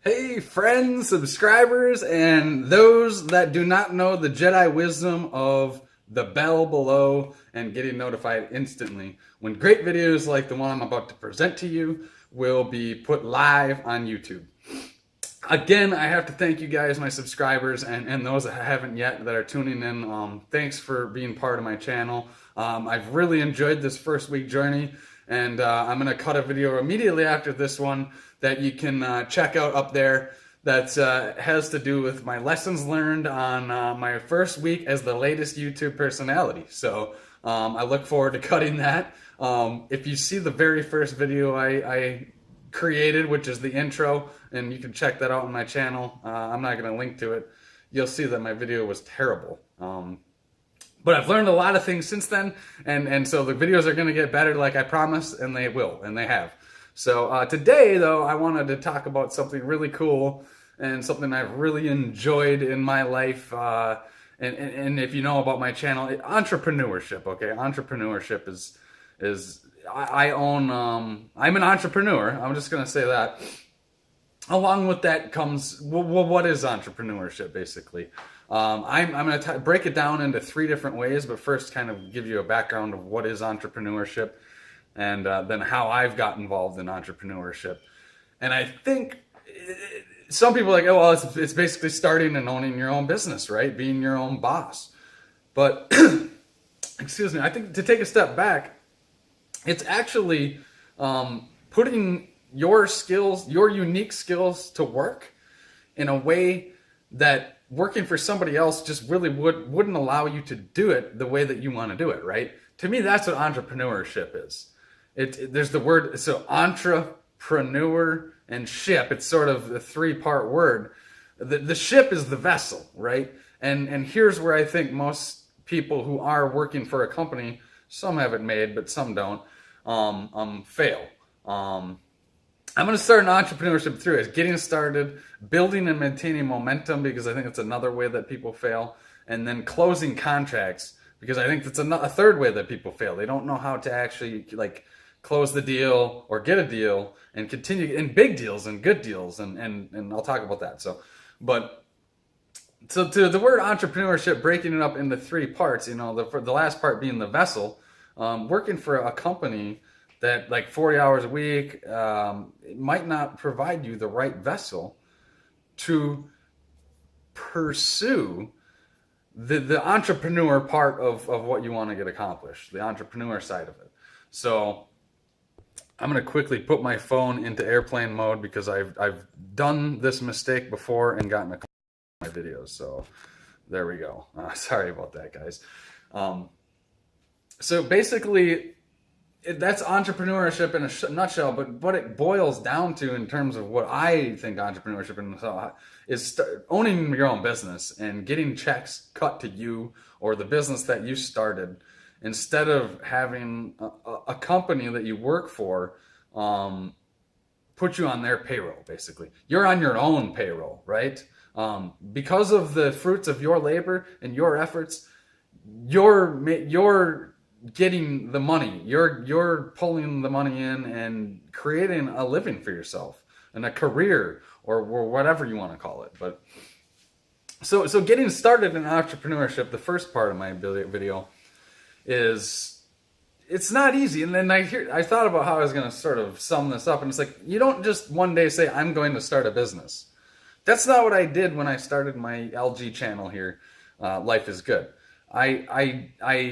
Hey, friends, subscribers, and those that do not know the Jedi wisdom of the bell below and getting notified instantly when great videos like the one I'm about to present to you will be put live on YouTube. Again, I have to thank you guys, my subscribers, and those that haven't yet that are tuning in. Thanks for being part of my channel. I've really enjoyed this first week journey, and I'm going to cut a video immediately after this one that you can check out up there that has to do with my lessons learned on my first week as the latest YouTube personality. So I look forward to cutting that. If you see the very first video I created, which is the intro, and you can check that out on my channel. I'm not going to link to it. You'll see that my video was terrible. But I've learned a lot of things since then, and so the videos are going to get better like I promised, and they will, and they have. So today, though, I wanted to talk about something really cool and something I've really enjoyed in my life. And if you know about my channel, entrepreneurship, okay? Entrepreneurship is I own, I'm an entrepreneur. I'm just going to say that. Along with that comes, what is entrepreneurship, basically? I'm going to break it down into three different ways, but first kind of give you a background of what is entrepreneurship and then how I've got involved in entrepreneurship. And I think some people are like, oh, well, it's basically starting and owning your own business, right? Being your own boss. But, excuse me, I think to take a step back, it's actually putting your skills, your unique skills to work in a way that working for somebody else just really wouldn't allow you to do it the way that you want to do it, right? To me, that's what entrepreneurship is. There's the word, so entrepreneur and ship, it's sort of a three-part word. The ship is the vessel, right? And here's where I think most people who are working for a company, some have it made, but some don't, fail. I'm going to start an entrepreneurship through is getting started, building and maintaining momentum, because I think it's another way that people fail, and then closing contracts, because I think that's a third way that people fail. They don't know how to actually like close the deal or get a deal and continue in big deals and good deals, and I'll talk about that. So to the word entrepreneurship, breaking it up into three parts, the last part being the vessel, working for a company that like 40 hours a week, it might not provide you the right vessel to pursue the entrepreneur part of what you want to get accomplished, the entrepreneur side of it. So I'm going to quickly put my phone into airplane mode because I've done this mistake before and gotten a couple of my videos. So there we go. Sorry about that, guys. So basically, that's entrepreneurship in a nutshell, but what it boils down to in terms of what I think entrepreneurship is owning your own business and getting checks cut to you or the business that you started, instead of having a company that you work for put you on their payroll, basically. You're on your own payroll, right? Because of the fruits of your labor and your efforts, you're getting the money, you're pulling the money in and creating a living for yourself and a career or whatever you want to call it. But so getting started in entrepreneurship, the first part of my video is, it's not easy. And then I thought about how I was going to sort of sum this up, and it's like, you don't just one day say, I'm going to start a business. That's not what I did when I started my LG channel here, Life is Good. I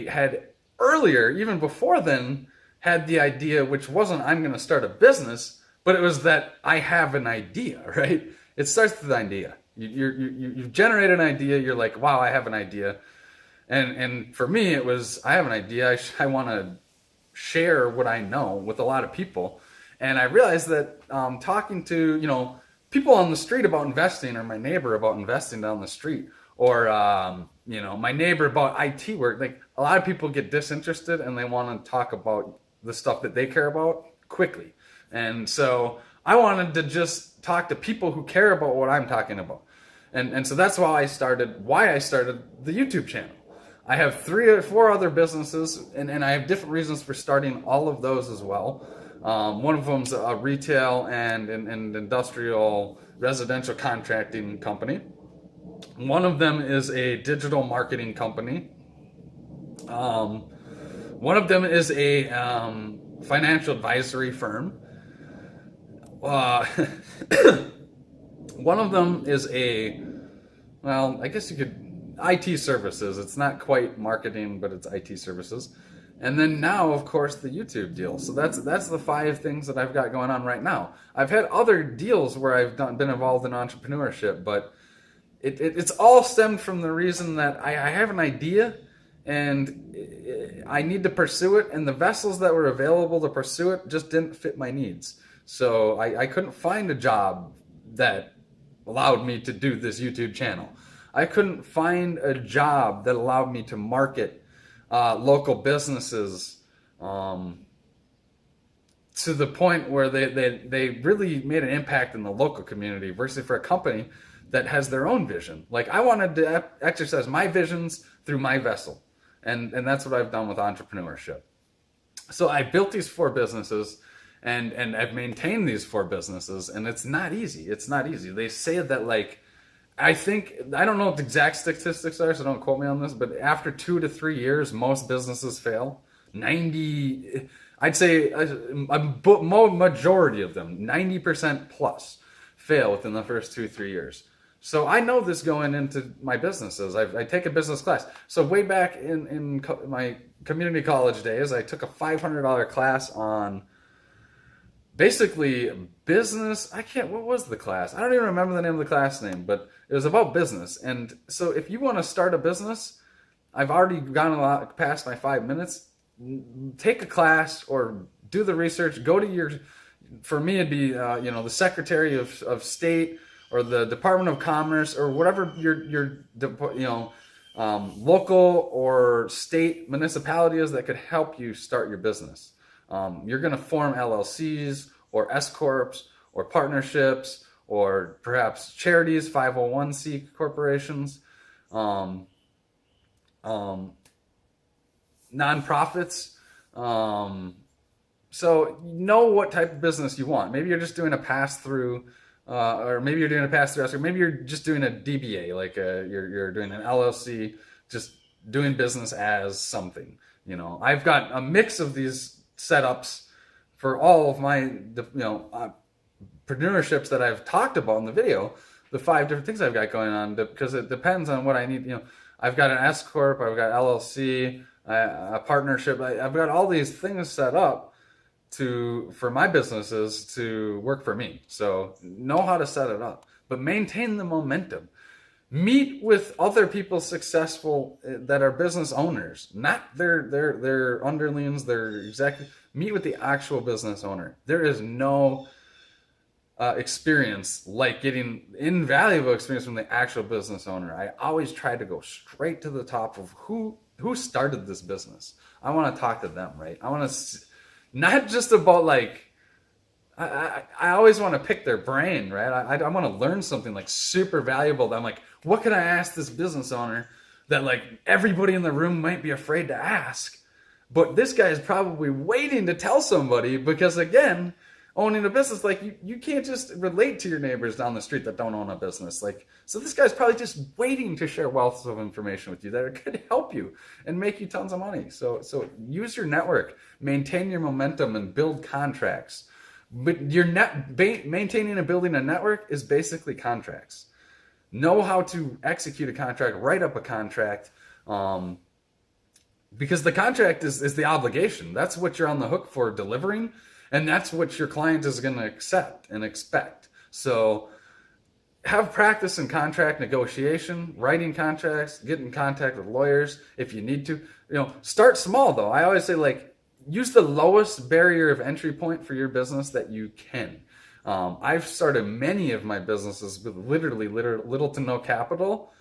had earlier, even before then, had the idea, which wasn't I'm going to start a business, but it was that I have an idea, right? It starts with an idea. You've generated an idea. You're like, wow, I have an idea. And for me, it was, I have an idea. I want to share what I know with a lot of people. And I realized that talking to, people on the street about investing, or my neighbor about investing down the street, or my neighbor about IT work, like a lot of people get disinterested and they want to talk about the stuff that they care about quickly. And so I wanted to just talk to people who care about what I'm talking about. And so that's why I started the YouTube channel. I have 3 or 4 other businesses, and I have different reasons for starting all of those as well. One of them's a retail and industrial residential contracting company. One of them is a digital marketing company. One of them is a financial advisory firm. One of them is I guess you could, IT services. It's not quite marketing, but it's IT services. And then now, of course, the YouTube deal. So that's the 5 things that I've got going on right now. I've had other deals where I've been involved in entrepreneurship, but it's all stemmed from the reason that I have an idea and I need to pursue it, and the vessels that were available to pursue it just didn't fit my needs. So I couldn't find a job that allowed me to do this YouTube channel. I couldn't find a job that allowed me to market local businesses to the point where they really made an impact in the local community versus for a company that has their own vision. Like, I wanted to exercise my visions through my vessel. And that's what I've done with entrepreneurship. So I built these 4 businesses and I've maintained these 4 businesses, and it's not easy. It's not easy. They say that, like, I don't know what the exact statistics are, so don't quote me on this, but after 2 to 3 years, most businesses fail. I'd say a majority of them, 90% plus, fail within the first 2-3 years. So I know this going into my businesses. I take a business class. So way back in my community college days, I took a $500 class on basically business. What was the class? I don't even remember the name of the class name, but it was about business. And so if you want to start a business, I've already gone a lot past my 5 minutes. Take a class or do the research. Go to for me, it'd be, the Secretary of State or the Department of Commerce or whatever your local or state municipality is that could help you start your business. You're going to form LLCs or S corps or partnerships or perhaps charities, 501c corporations, nonprofits. So know what type of business you want. Maybe you're just doing a pass-through, or maybe you're doing a pass-through, or maybe you're just doing a DBA, like you're doing an LLC, just doing business as something. I've got a mix of these setups for all of my entrepreneurships that I've talked about in the video, the 5 different things I've got going on, because it depends on what I need. I've got an S corp, I've got LLC, a partnership. I've got all these things set up for my businesses to work for me. So know how to set it up, but maintain the momentum. Meet with other people successful that are business owners, not their underlings, their executive. Meet with the actual business owner. There is no experience like getting invaluable experience from the actual business owner. I always try to go straight to the top of who started this business. I want to talk to them, right? I want to not just about like, I always want to pick their brain, right? I want to learn something like super valuable that I'm like, what can I ask this business owner that like everybody in the room might be afraid to ask, but this guy is probably waiting to tell somebody, because again, owning a business, like you can't just relate to your neighbors down the street that don't own a business. Like, so this guy's probably just waiting to share wealth of information with you that could help you and make you tons of money. So use your network, maintain your momentum, and build contracts. But maintaining and building a network is basically contracts. Know how to execute a contract, write up a contract, because the contract is the obligation. That's what you're on the hook for delivering. And that's what your client is going to accept and expect. So have practice in contract negotiation, writing contracts, get in contact with lawyers if you need to. Start small though. I always say, like, use the lowest barrier of entry point for your business that you can. I've started many of my businesses with literally little to no capital.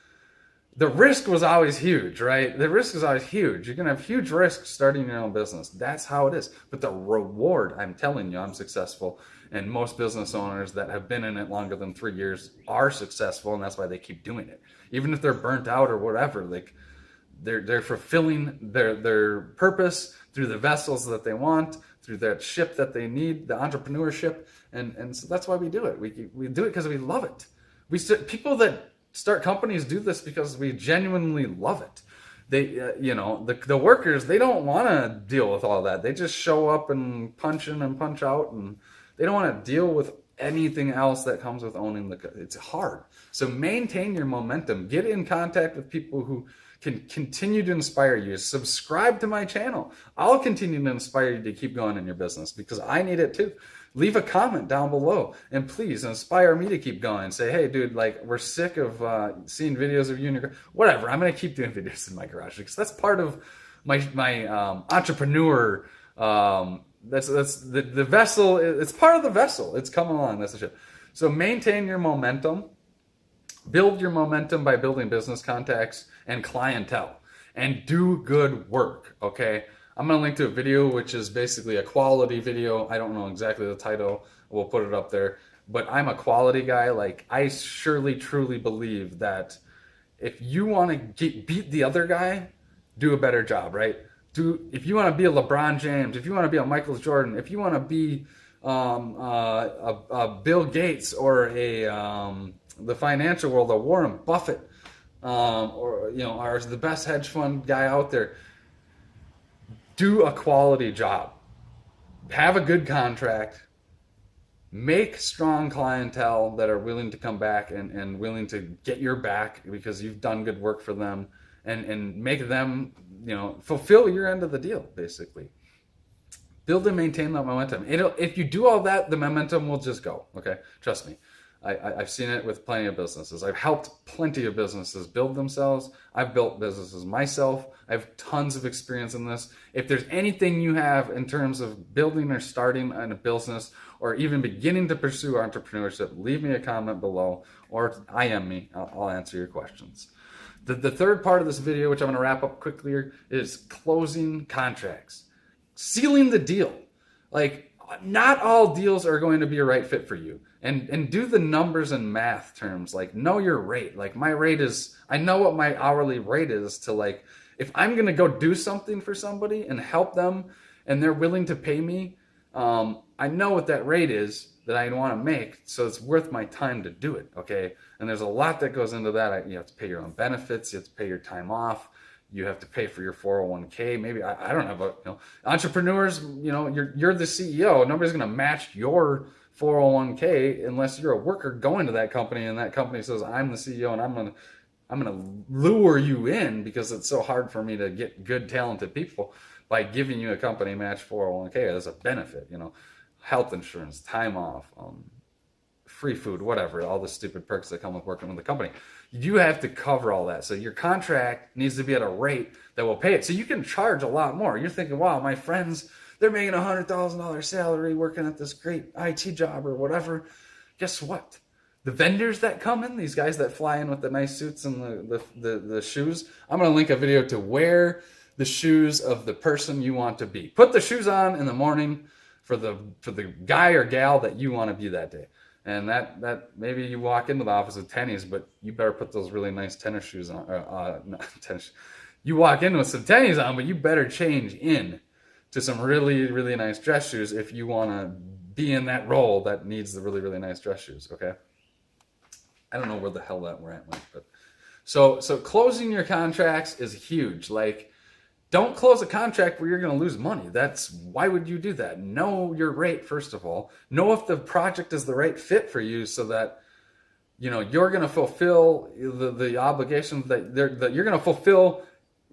The risk was always huge, right? The risk is always huge. You're going to have huge risks starting your own business. That's how it is. But the reward, I'm telling you, I'm successful. And most business owners that have been in it longer than 3 years are successful, and that's why they keep doing it. Even if they're burnt out or whatever, like they're fulfilling their purpose through the vessels that they want, through that ship that they need, the entrepreneurship, and so that's why we do it. We do it because we love it. People that start companies do this because we genuinely love it. They, the workers, they don't want to deal with all that. They just show up and punch in and punch out, and they don't want to deal with anything else that comes with owning it's hard. So maintain your momentum. Get in contact with people who can continue to inspire you. Subscribe to my channel. I'll continue to inspire you to keep going in your business because I need it too. Leave a comment down below and please inspire me to keep going. Say, hey dude, like we're sick of seeing videos of you in your whatever. I'm gonna keep doing videos in my garage because that's part of my entrepreneur. That's the vessel. It's part of the vessel. It's coming along. That's the shit. So maintain your momentum. Build your momentum by building business contacts and clientele, and do good work. Okay. I'm going to link to a video, which is basically a quality video. I don't know exactly the title. We'll put it up there. But I'm a quality guy. Like, I surely, truly believe that if you want to beat the other guy, do a better job, right? If you want to be a LeBron James, if you want to be a Michael Jordan, if you want to be a Bill Gates or the financial world, a Warren Buffett, or the best hedge fund guy out there, do a quality job. Have a good contract. Make strong clientele that are willing to come back and willing to get your back because you've done good work for them, and make them, fulfill your end of the deal, basically. Build and maintain that momentum. If you do all that, the momentum will just go, okay? Trust me. I've seen it with plenty of businesses. I've helped plenty of businesses build themselves. I've built businesses myself. I have tons of experience in this. If there's anything you have in terms of building or starting a business or even beginning to pursue entrepreneurship, leave me a comment below or IM me. I'll answer your questions. The third part of this video, which I'm going to wrap up quickly here, is closing contracts. Sealing the deal. Like, not all deals are going to be a right fit for you. And do the numbers and math terms. Like, know your rate. Like, my rate is, I know what my hourly rate is to, like, if I'm going to go do something for somebody and help them and they're willing to pay me, I know what that rate is that I want to make, so it's worth my time to do it, okay? And there's a lot that goes into that. You have to pay your own benefits. You have to pay your time off. You have to pay for your 401k. Maybe I don't have entrepreneurs. You're the CEO. Nobody's going to match your 401k unless you're a worker going to that company and that company says, I'm the CEO and I'm gonna lure you in because it's so hard for me to get good, talented people by giving you a company match 401k as a benefit. Health insurance, time off, free food, whatever, all the stupid perks that come with working with the company. You have to cover all that. So your contract needs to be at a rate that will pay it. So you can charge a lot more. You're thinking, wow, my friends, they're making $100,000 salary working at this great IT job or whatever. Guess what? The vendors that come in, these guys that fly in with the nice suits and the shoes, I'm going to link a video to wear the shoes of the person you want to be. Put the shoes on in the morning for the guy or gal that you want to be that day. And that maybe you walk into the office with tennies, but you better put those really nice tennis shoes on. Not tennis. You walk in with some tennies on, but you better change in to some really, really nice dress shoes if you want to be in that role that needs the really, really nice dress shoes, okay? I don't know where the hell that went, but so closing your contracts is huge. Like, don't close a contract where you're going to lose money. Why would you do that? Know your rate, first of all. Know if the project is the right fit for you so that, you're going to fulfill the obligations that you're going to fulfill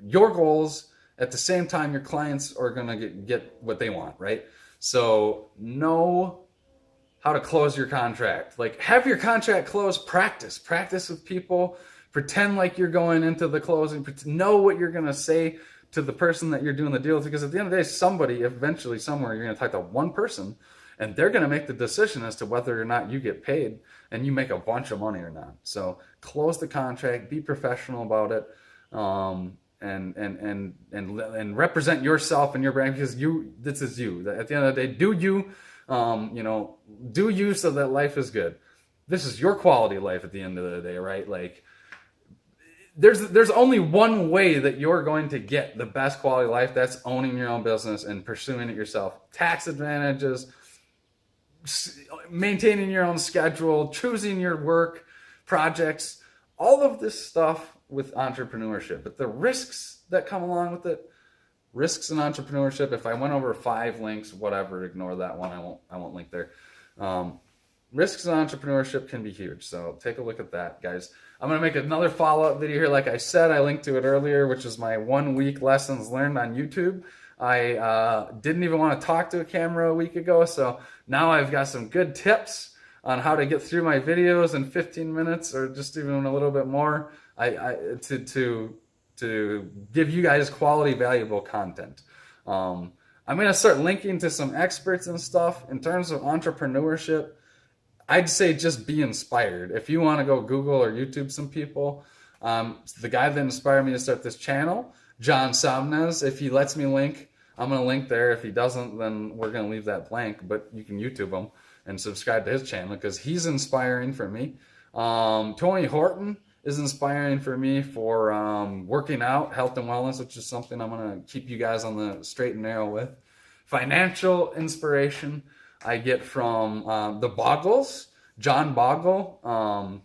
your goals at the same time your clients are going to get what they want, right? So know how to close your contract. Like, have your contract closed. Practice with people. Pretend like you're going into the closing. Know what you're going to say to the person that you're doing the deal with, because at the end of the day, somebody, eventually, somewhere, you're going to talk to one person, and they're going to make the decision as to whether or not you get paid and you make a bunch of money or not. So close the contract, be professional about it, and represent yourself and your brand, because this is you. At the end of the day, do you so that life is good. This is your quality of life at the end of the day, right? Like, there's only one way that you're going to get the best quality life. That's owning your own business and pursuing it yourself. Tax advantages, maintaining your own schedule, choosing your work projects, all of this stuff with entrepreneurship. But the risks that come along with it, risks in entrepreneurship. If I went over 5 links, whatever, ignore that one. I won't link there. Risks in entrepreneurship can be huge. So take a look at that, guys. I'm going to make another follow-up video here. Like I said, I linked to it earlier, which is my 1-week lessons learned on YouTube. I didn't even want to talk to a camera a week ago, so now I've got some good tips on how to get through my videos in 15 minutes or just even a little bit more to give you guys quality, valuable content. I'm going to start linking to some experts and stuff. In terms of entrepreneurship, I'd say just be inspired. If you want to go Google or YouTube some people, the guy that inspired me to start this channel, John Somnes, if he lets me link, I'm going to link there. If he doesn't, then we're going to leave that blank, but you can YouTube him and subscribe to his channel because he's inspiring for me. Tony Horton is inspiring for me for working out, health and wellness, which is something I'm going to keep you guys on the straight and narrow with. Financial inspiration I get from the Boggles, John Bogle.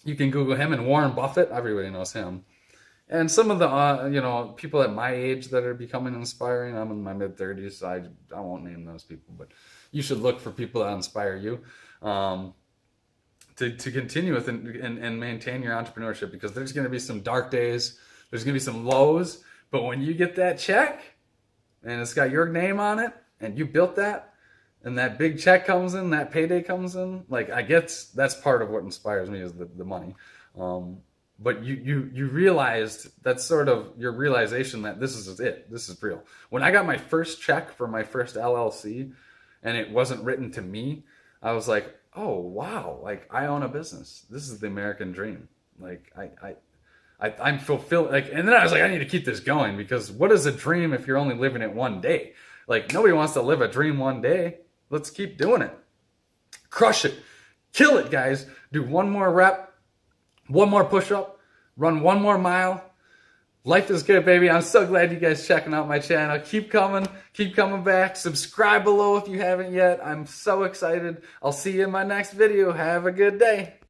You can Google him, and Warren Buffett. Everybody knows him. And some of the people at my age that are becoming inspiring. I'm in my mid-30s, so I won't name those people, but you should look for people that inspire you to continue with and maintain your entrepreneurship, because there's going to be some dark days, there's going to be some lows, but when you get that check and it's got your name on it and you built that, and that big check comes in, that payday comes in, like I guess that's part of what inspires me is the money. But you realized, that's sort of your realization that this is it. This is real. When I got my first check for my first LLC and it wasn't written to me, I was like, oh, wow, like I own a business. This is the American dream. Like I'm fulfilled. Like, and then I was like, I need to keep this going, because what is a dream if you're only living it one day? Like nobody wants to live a dream one day. Let's keep doing it. Crush it. Kill it, guys. Do one more rep, one more push-up, run one more mile. Life is good, baby. I'm so glad you guys checking out my channel. Keep coming back. Subscribe below if you haven't yet. I'm so excited. I'll see you in my next video. Have a good day.